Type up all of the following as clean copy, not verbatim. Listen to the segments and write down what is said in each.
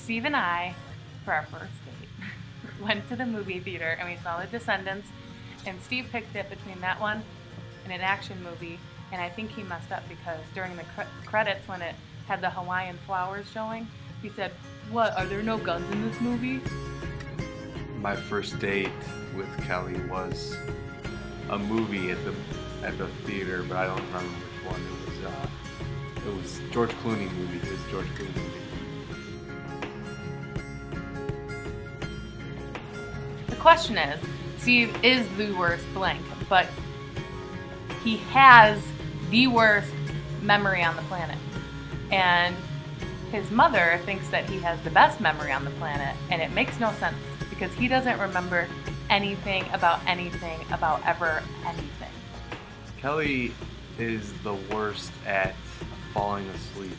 Steve and I, for our first date, went to the movie theater and we saw The Descendants, and Steve picked it between that one and an action movie, and I think he messed up because during the credits when it had the Hawaiian flowers showing, he said, "What, are there no guns in this movie?" My first date with Kelly was a movie at the theater, but I don't remember which one. It was George Clooney movie. It was George Clooney movie. The question is, Steve is the worst blank, but he has the worst memory on the planet. And his mother thinks that he has the best memory on the planet, and it makes no sense because he doesn't remember anything about ever anything. Kelly is the worst at falling asleep.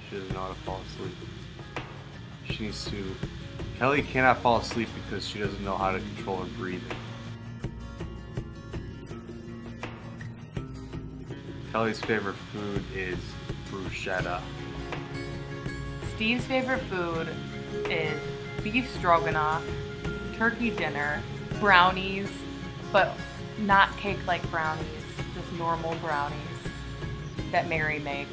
She doesn't know how to fall asleep. She needs to. Kelly cannot fall asleep because she doesn't know how to control her breathing. Kelly's favorite food is bruschetta. Steve's favorite food is beef stroganoff, turkey dinner, brownies, but not cake-like brownies, just normal brownies that Mary makes.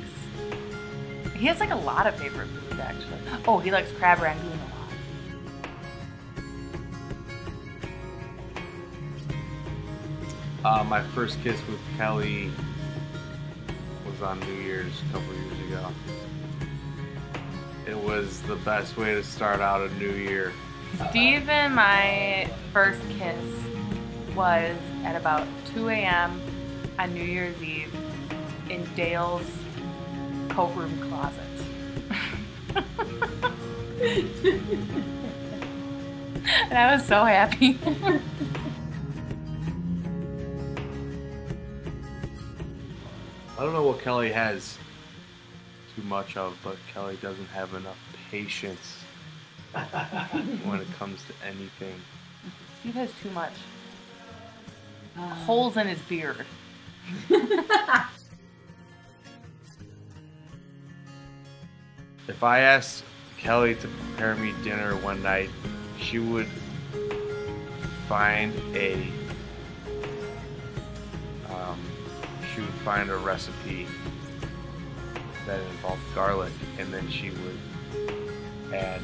He has like a lot of favorite foods actually. Oh, he likes crab rangoon a lot. My first kiss with Kelly was on New Year's a couple years ago. It was the best way to start out a new year. Steve and my first kiss was at about 2 a.m. on New Year's Eve in Dale's coat room closet. And I was so happy. I don't know what Kelly has too much of, but Kelly doesn't have enough patience when it comes to anything. Steve has too much. Holes in his beard. If I asked Kelly to prepare me dinner one night, she would find a recipe that involved garlic, and then she would add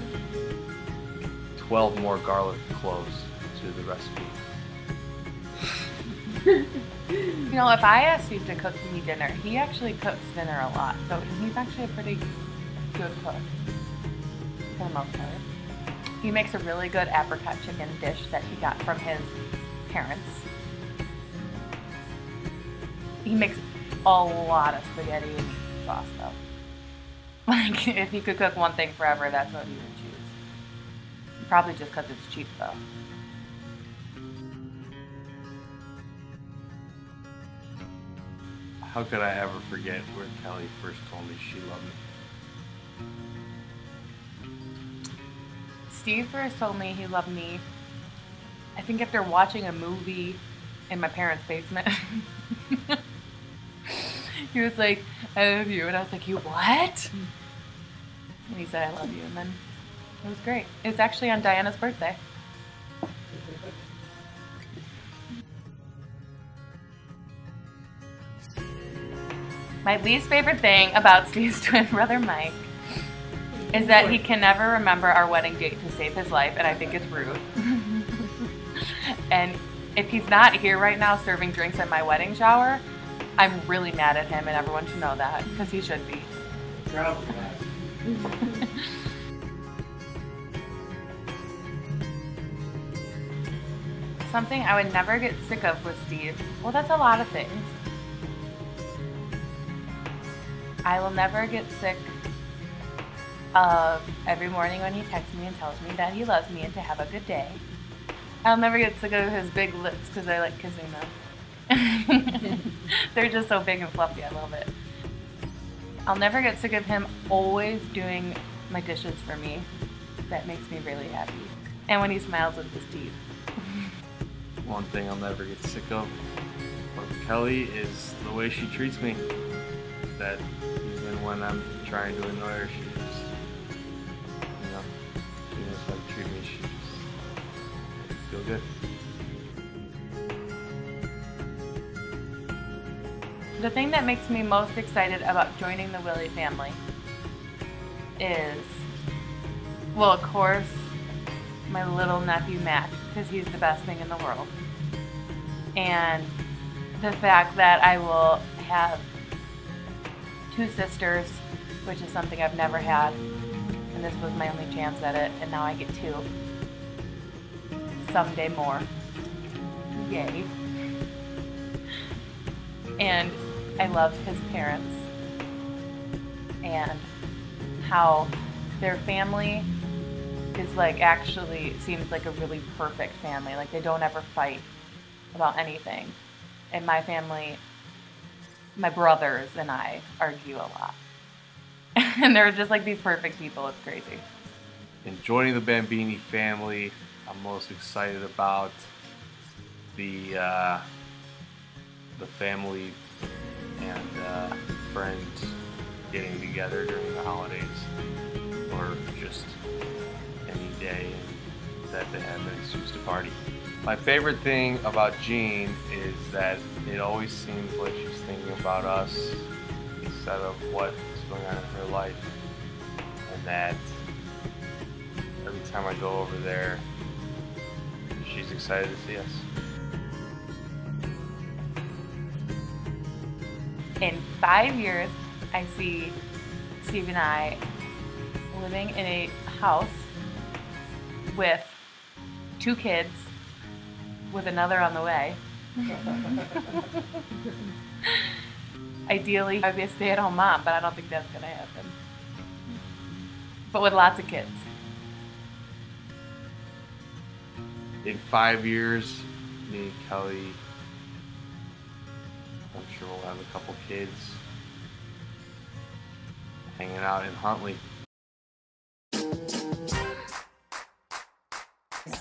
12 more garlic cloves to the recipe. You know, if I asked Steve to cook me dinner, he actually cooks dinner a lot, so he's actually a pretty good cook for the most part. He makes a really good apricot chicken dish that he got from his parents. He makes a lot of spaghetti and sauce though. Like, if he could cook one thing forever, that's what he would choose. Probably just because it's cheap though. How could I ever forget where Kelly first told me she loved me? Steve first told me he loved me, I think after watching a movie in my parents' basement. He was like, "I love you," and I was like, "You what?" And he said, "I love you," and then it was great. It was actually on Diana's birthday. My least favorite thing about Steve's twin brother Mike is that he can never remember our wedding date to save his life, and I think it's rude. And if he's not here right now serving drinks at my wedding shower, I'm really mad at him, and everyone should know that, because he should be. Something I would never get sick of with Steve. Well, that's a lot of things. I will never get sick of every morning when he texts me and tells me that he loves me and to have a good day. I'll never get sick of his big lips because I like kissing them. They're just so big and fluffy. I love it. I'll never get sick of him always doing my dishes for me. That makes me really happy. And when he smiles with his teeth. One thing I'll never get sick of with Kelly is the way she treats me. That even when I'm trying to annoy her, she just treat me, she just feel good. The thing that makes me most excited about joining the Willie family is, well, of course, my little nephew Mac, because he's the best thing in the world. And the fact that I will have 2 sisters, which is something I've never had, and this was my only chance at it, and now I get 2. Someday more. Yay. And I love his parents and how their family is like, actually seems like a really perfect family. Like, they don't ever fight about anything. And my family, my brothers and I argue a lot. And they're just like these perfect people. It's crazy. In joining the Bambini family, I'm most excited about the family and friends getting together during the holidays, or just any day that they have an excuse to party. My favorite thing about Jean is that it always seems like she's thinking about us instead of what is going on in her life, and that every time I go over there, she's excited to see us. In 5 years, I see Steve and I living in a house with 2 kids, with another on the way. Ideally, I'd be a stay-at-home mom, but I don't think that's gonna happen. But with lots of kids. In 5 years, me and Kelly, I'm sure we'll have a couple kids hanging out in Huntley.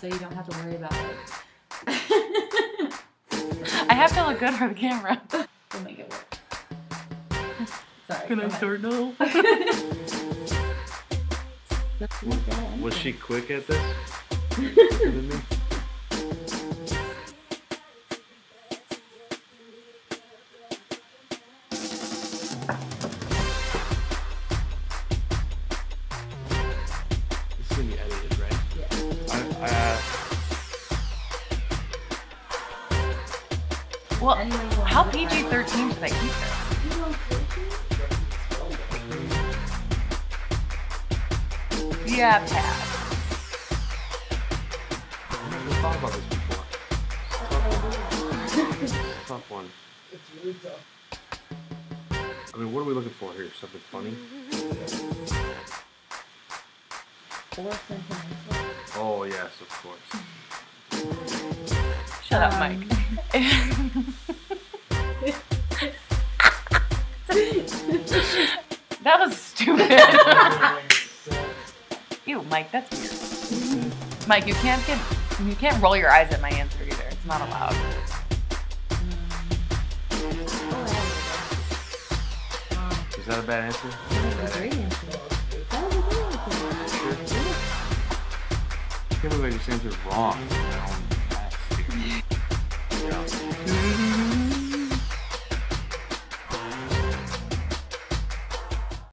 So you don't have to worry about it. I have to look good for the camera. We'll make it work. Sorry. Can I start now? Was she quick at this? Quicker than me? This is gonna be edited, right? Yeah. Well, Anyone who how wants to PG-13 should I keep her? Yeah, Pat. I've never thought about this before. It's a tough one. It's really tough. I mean, what are we looking for here? Something funny? Oh, yes, of course. Shut up, Mike. That was stupid. Ew, Mike, that's weird. Mike, you can't roll your eyes at my answer either. It's not allowed. Is that a bad answer? That was a great answer. That was a great answer. I can't believe I just answered wrong.